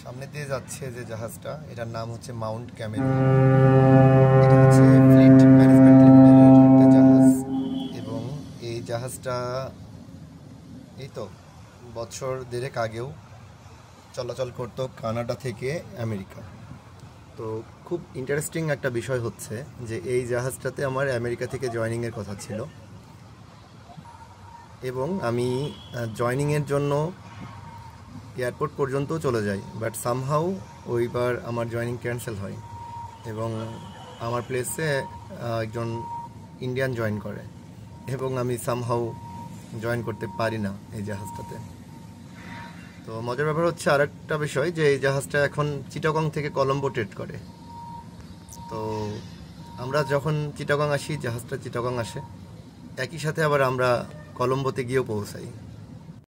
সামনে দিয়ে যাচ্ছে যে জাহাজটা, এটার নাম হচ্ছে মাউন্ট ক্যামেলি। এটা হচ্ছে ফ্লিট ম্যানেজমেন্ট লিমিটেডের একটা জাহাজ। এবং এই জাহাজটা এই তো বছর দেড়েক আগেও চলাচল করতো কানাডা থেকে আমেরিকা। তো খুব ইন্টারেস্টিং একটা বিষয় হচ্ছে যে এই জাহাজটাতে আমার আমেরিকা থেকে জয়েনিংয়ের কথা ছিল, এবং আমি জয়েনিংয়ের জন্য এয়ারপোর্ট পর্যন্ত চলে যাই, বাট সামহাউ ওইবার আমার জয়েনিং ক্যান্সেল হয় এবং আমার প্লেসে একজন ইন্ডিয়ান জয়েন করে, এবং আমি সামহাউ জয়েন করতে পারি না এই জাহাজটাতে। তো মজার ব্যাপার হচ্ছে আরেকটা বিষয় যে এই জাহাজটা এখন চিটাগং থেকে কলম্বো ট্রেড করে। তো আমরা যখন চিটাগং আসি, জাহাজটা চিটাগং আসে, একই সাথে আবার আমরা কলম্বোতে গিয়েও পৌঁছাই।